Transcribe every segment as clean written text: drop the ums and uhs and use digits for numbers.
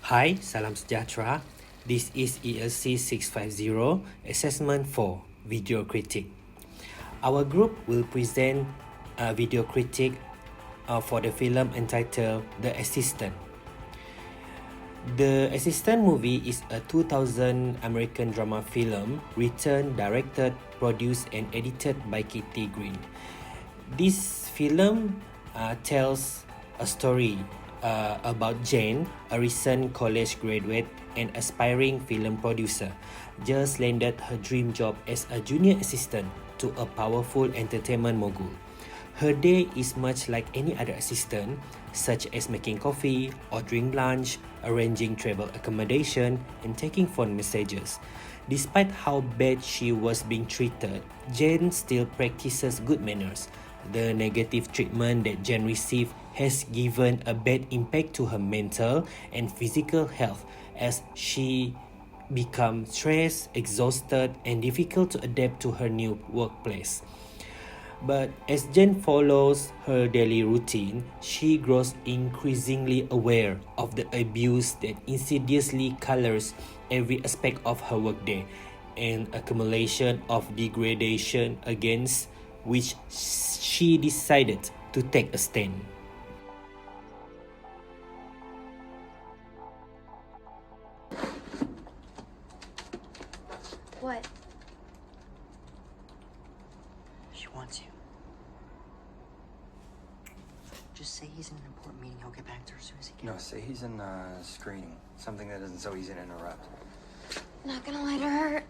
Hi, salam sejahtera. This is ELC650 Assessment for Video Critique. Our group will present a video critique for the film entitled The Assistant. The Assistant movie is a 2000 American drama film written, directed, produced and edited by Kitty Green. This film tells a story about Jane, a recent college graduate and aspiring film producer, just landed her dream job as a junior assistant to a powerful entertainment mogul. Her day is much like any other assistant, such as making coffee, ordering lunch, arranging travel accommodation, and taking phone messages. Despite how bad she was being treated, Jane still practices good manners. The negative treatment that Jane received has given a bad impact to her mental and physical health as she becomes stressed, exhausted, and difficult to adapt to her new workplace. But as Jane follows her daily routine, she grows increasingly aware of the abuse that insidiously colors every aspect of her workday, an accumulation of degradation against which she decided to take a stand. What? She wants you. Just say he's in an important meeting. He'll get back to her as soon as he can. No, say he's in screening. Something that isn't so easy to interrupt. Not gonna let her hurt.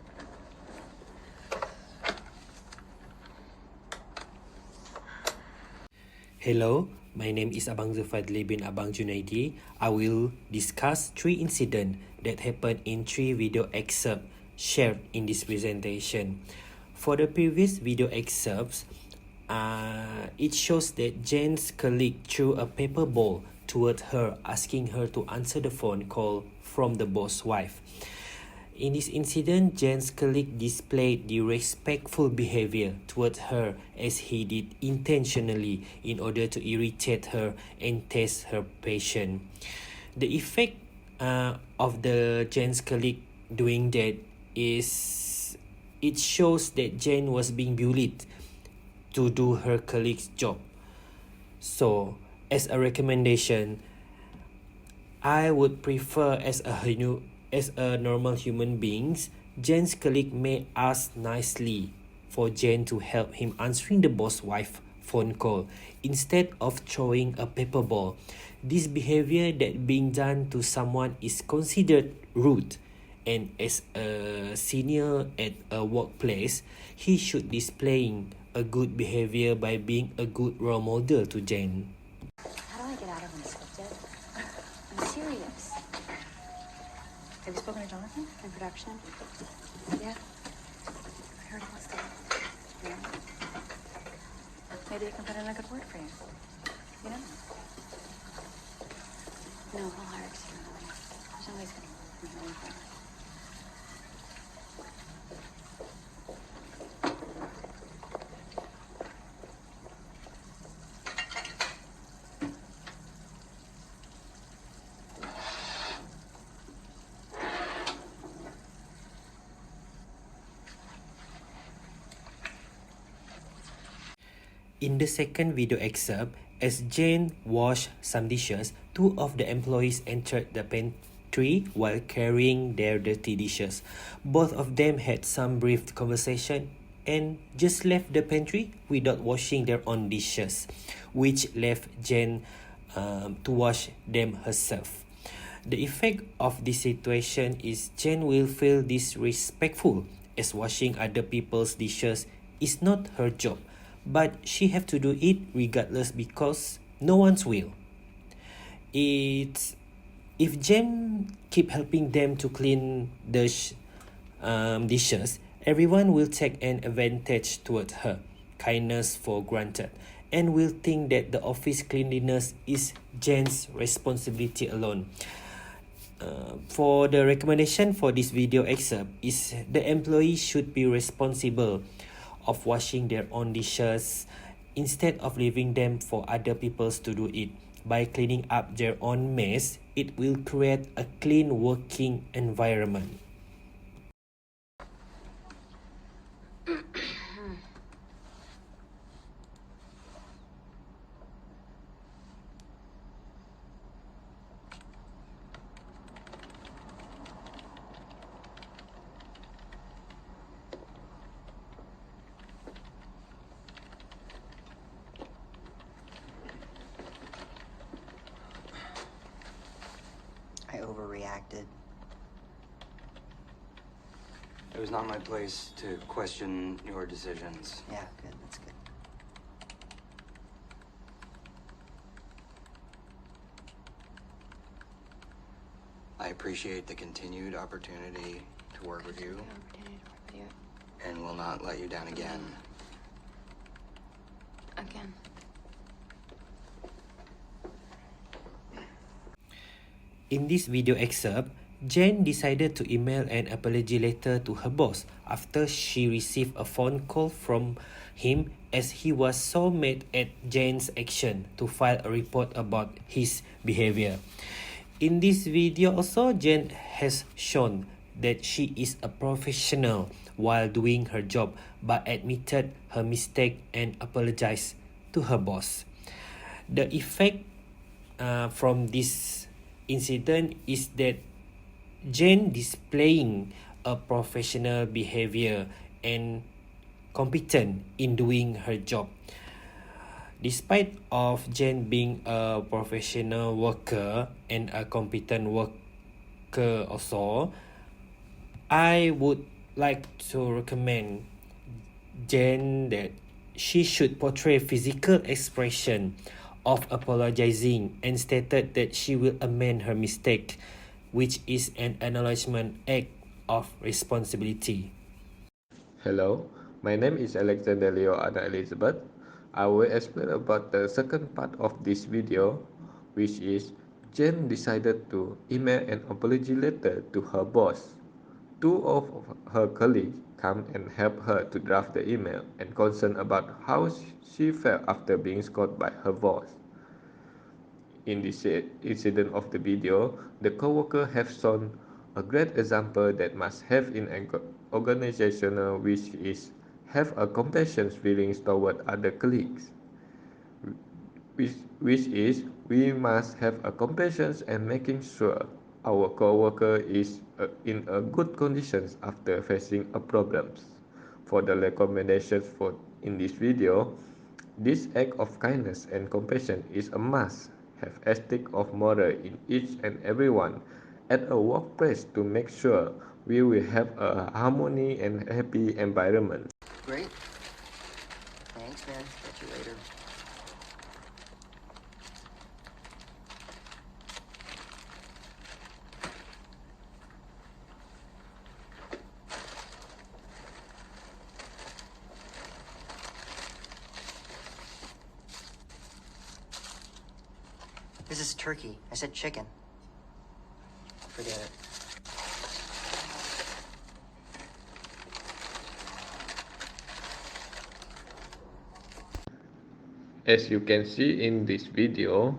Hello, my name is Abang Zulfadli bin Abang Junaidi. I will discuss 3 incidents that happened in 3 video excerpts shared in this presentation. For the previous video excerpts, it shows that Jane's colleague threw a paper ball toward her, asking her to answer the phone call from the boss wife. In this incident, Jane's colleague displayed the respectful behavior toward her as he did intentionally in order to irritate her and test her patience. The effect of the Jane's colleague doing that is it shows that Jane was being bullied to do her colleague's job. So, as a recommendation, I would prefer as a normal human beings, Jane's colleague may ask nicely for Jane to help him answering the boss wife phone call instead of throwing a paper ball. This behavior that being done to someone is considered rude, and as a senior at a workplace, he should displaying a good behavior by being a good role model to Jane. How do I get out of unscripted? I'm serious. Have you spoken to Jonathan in production? Yeah. I heard he wants to. Yeah. Maybe he can put in a good word for you. You know? No, he'll hire externally. There's always gonna be room for it. In the second video excerpt, as Jane washed some dishes, 2 of the employees entered the pantry while carrying their dirty dishes. Both of them had some brief conversation and just left the pantry without washing their own dishes, which left Jane to wash them herself. The effect of this situation is Jane will feel disrespectful as washing other people's dishes is not her job, but she have to do it regardless because no one's will. If Jane keep helping them to clean the dishes, everyone will take an advantage toward her kindness for granted and will think that the office cleanliness is Jane's responsibility alone. For the recommendation for this video excerpt is the employee should be responsible of washing their own dishes instead of leaving them for other people to do it. By cleaning up their own mess, it will create a clean working environment. I overreacted. It was not my place to question your decisions. Yeah, good, that's good. I appreciate the continued opportunity to work with you and will not let you down again. Again. In this video excerpt, Jen decided to email an apology letter to her boss after she received a phone call from him as he was so mad at Jen's action to file a report about his behavior. In this video also, Jen has shown that she is a professional while doing her job but admitted her mistake and apologized to her boss. The effect from this incident is that Jen displaying a professional behavior and competent in doing her job. Despite of Jen being a professional worker and a competent worker also, I would like to recommend Jen that she should portray physical expression of apologizing and stated that she will amend her mistake, which is an acknowledgement act of responsibility. Hello, my name is Alexander Leo Anna Elizabeth. I will explain about the second part of this video, which is Jen decided to email an apology letter to her boss. Two of her colleagues come and help her to draft the email and concern about how she felt after being scolded by her boss. In this incident of the video, the co-worker have shown a great example that must have in an organization which is have a compassion feelings toward other colleagues. Which is we must have a compassion and making sure our co-worker is in a good conditions after facing a problems. For the recommendations for in this video, this act of kindness and compassion is a must have ethic of moral in each and everyone at a workplace to make sure we will have a harmony and happy environment. Great. Thanks, man. Catch you later. This is turkey. I said chicken. Forget it. As you can see in this video,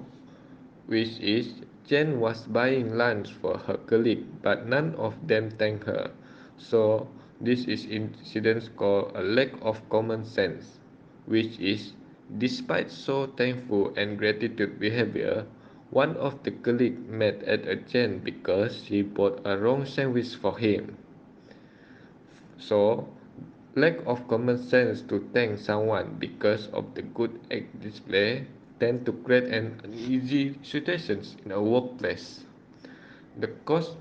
which is Jen was buying lunch for her colleague, but none of them thanked her. So this is incident called a lack of common sense, which is despite so thankful and gratitude behavior, one of the colleagues mad at Jen because she bought a wrong sandwich for him. So lack of common sense to thank someone because of the good act display tend to create an uneasy situations in a workplace. The cause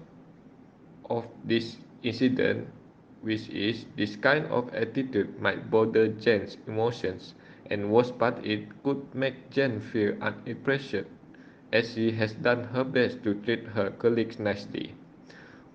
of this incident, which is this kind of attitude might bother Jen's emotions, and worst part it could make Jen feel unappreciated as she has done her best to treat her colleagues nicely.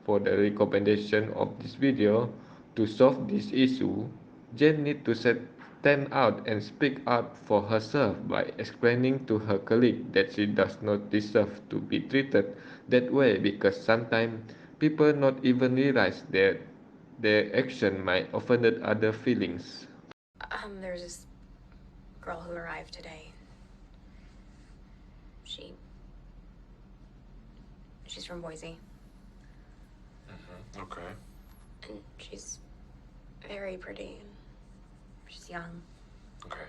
For the recommendation of this video, to solve this issue, Jen needs to stand out and speak up for herself by explaining to her colleague that she does not deserve to be treated that way because sometimes people not even realize that their action might offend other feelings. There's this girl who arrived today. She's from Boise, Okay. and she's very pretty, and she's young. Okay.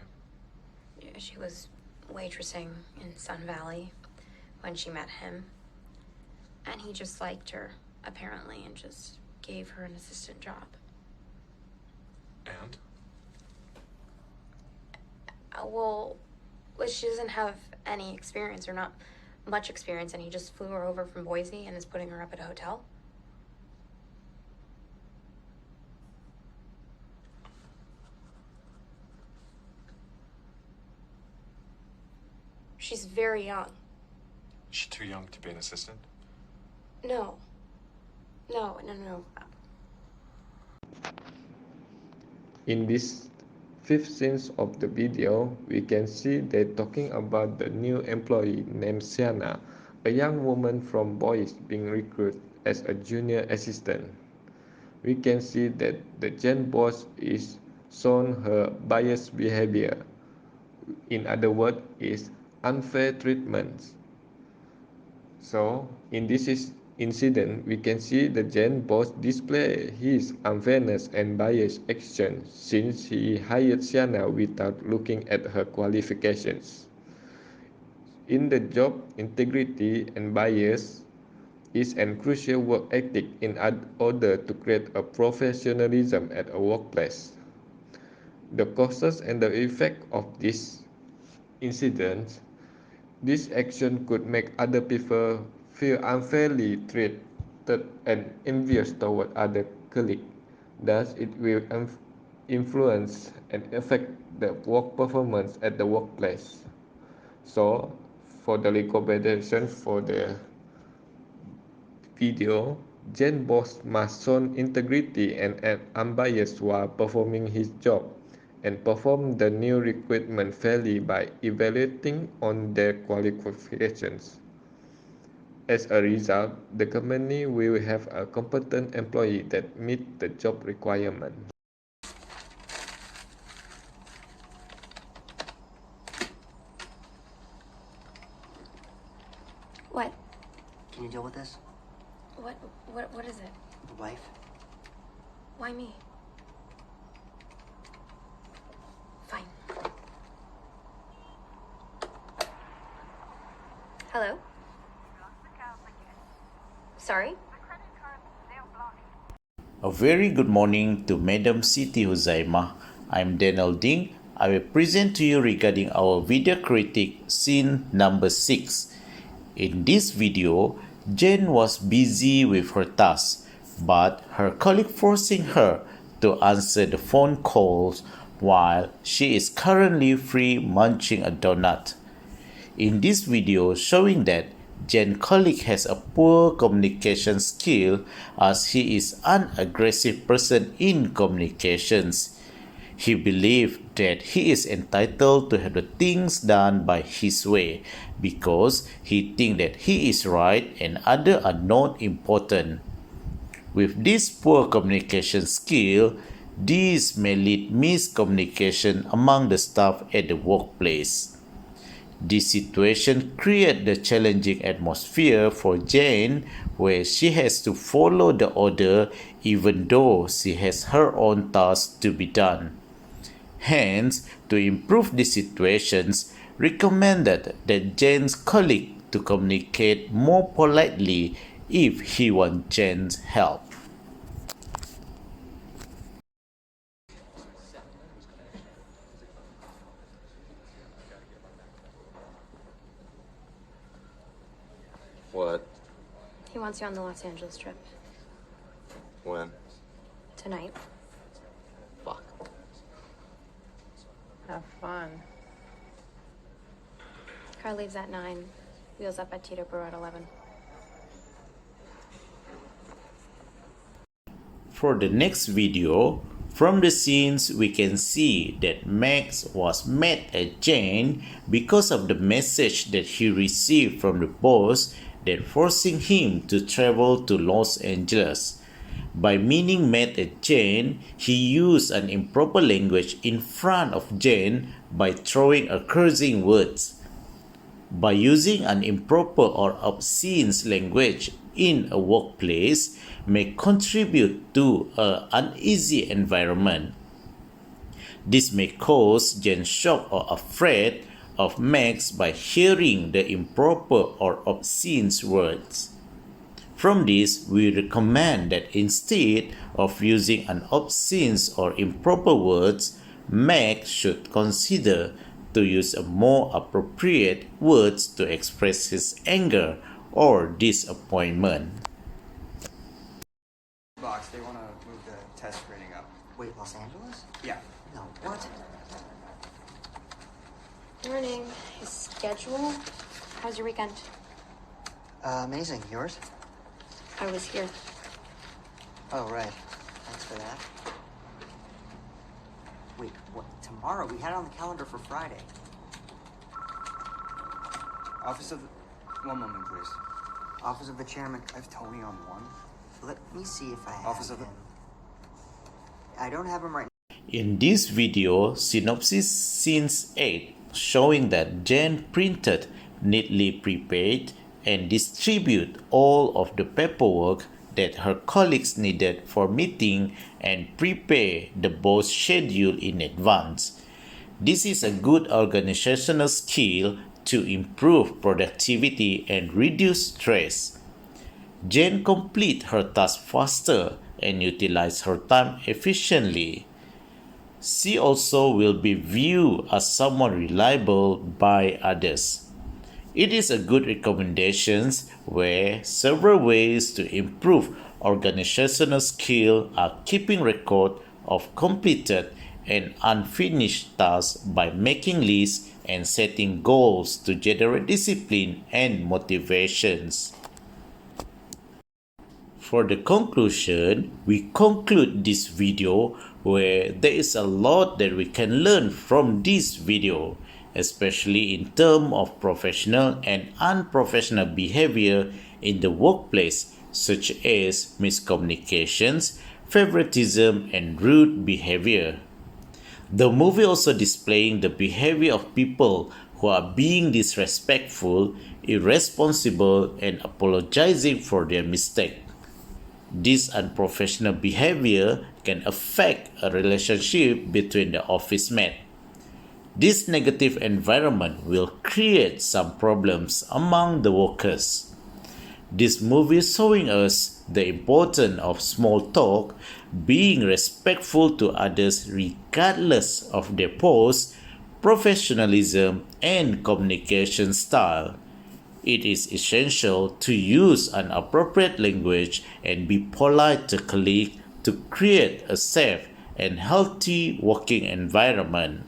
Yeah, she was waitressing in Sun Valley when she met him, and he just liked her, apparently, and just gave her an assistant job. And? Well, she doesn't have any experience, or not much experience, and he just flew her over from Boise and is putting her up at a hotel. She's very young. Is she too young to be an assistant? No. No. In this fifth scene of the video, we can see they talking about the new employee named Sienna, a young woman from Boise being recruited as a junior assistant. We can see that the Jen boss is shown her biased behavior. In other words, is unfair treatment. So, in this incident, we can see the Jen boss display his unfairness and biased action since he hired Sienna without looking at her qualifications. In the job, integrity and bias is a crucial work ethic in order to create a professionalism at a workplace. The causes and the effect of this incident. This action could make other people feel unfairly treated and envious toward other colleagues. Thus, it will influence and affect the work performance at the workplace. So, for the recommendation for the video, Jen boss must show integrity and unbiased while performing his job, and perform the new recruitment fairly by evaluating on their qualifications. As a result, the company will have a competent employee that meet the job requirement. What? Can you deal with this? What is it? The wife? Why me? Fine. Hello? Sorry? A very good morning to Madam Siti Huzaimah. I'm Daniel Ding. I will present to you regarding our video critique scene number 6. In this video, Jen was busy with her task, but her colleague forcing her to answer the phone calls while she is currently free munching a donut. In this video showing that Jen's colleague has a poor communication skill as he is an aggressive person in communications. He believes that he is entitled to have the things done by his way because he thinks that he is right and others are not important. With this poor communication skill, this may lead miscommunication among the staff at the workplace. This situation creates the challenging atmosphere for Jane, where she has to follow the order even though she has her own tasks to be done. Hence, to improve these situations, recommended that Jane's colleague to communicate more politely if he wants Jane's help. What? He wants you on the Los Angeles trip. When? Tonight. Fuck. Have fun. Car leaves at 9. Wheels up at Teterboro at 11. For the next video, from the scenes we can see that Max was mad at Jane because of the message that he received from the boss that forcing him to travel to Los Angeles. By meaning mad at Jane, he used an improper language in front of Jane by throwing a cursing words. by using an improper or obscene language in a workplace may contribute to an uneasy environment. This may cause Jen shock or afraid of Max by hearing the improper or obscene words. From this, we recommend that instead of using an obscene or improper words, Max should consider to use a more appropriate words to express his anger or disappointment. Box, they want to move the test screening up. Wait, Los Angeles? Yeah. No, what? Morning. His schedule? How's your weekend? Amazing. Yours? I was here. Oh, right. Thanks for that. Wait, what? Tomorrow? We had it on the calendar for Friday. Office of the... One moment, please. Office of the Chairman. I have Tony on one. Let me see if I have Office of the... him. I don't have him right now. In this video, synopsis scene 8 showing that Jen printed, neatly prepared, and distribute all of the paperwork that her colleagues needed for meeting and prepare the boss schedule in advance. This is a good organizational skill to improve productivity and reduce stress. Jen complete her task faster and utilize her time efficiently. She also will be viewed as someone reliable by others. It is a good recommendation where several ways to improve organizational skill are keeping record of completed and unfinished tasks by making lists and setting goals to generate discipline and motivations. For the conclusion, we conclude this video where there is a lot that we can learn from this video, especially in terms of professional and unprofessional behavior in the workplace, such as miscommunications, favoritism, and rude behavior. The movie also displaying the behavior of people who are being disrespectful, irresponsible, and apologizing for their mistake. This unprofessional behavior can affect a relationship between the office mate. This negative environment will create some problems among the workers. This movie is showing us the importance of small talk, being respectful to others regardless of their post, professionalism, and communication style. It is essential to use an appropriate language and be polite to colleagues to create a safe and healthy working environment.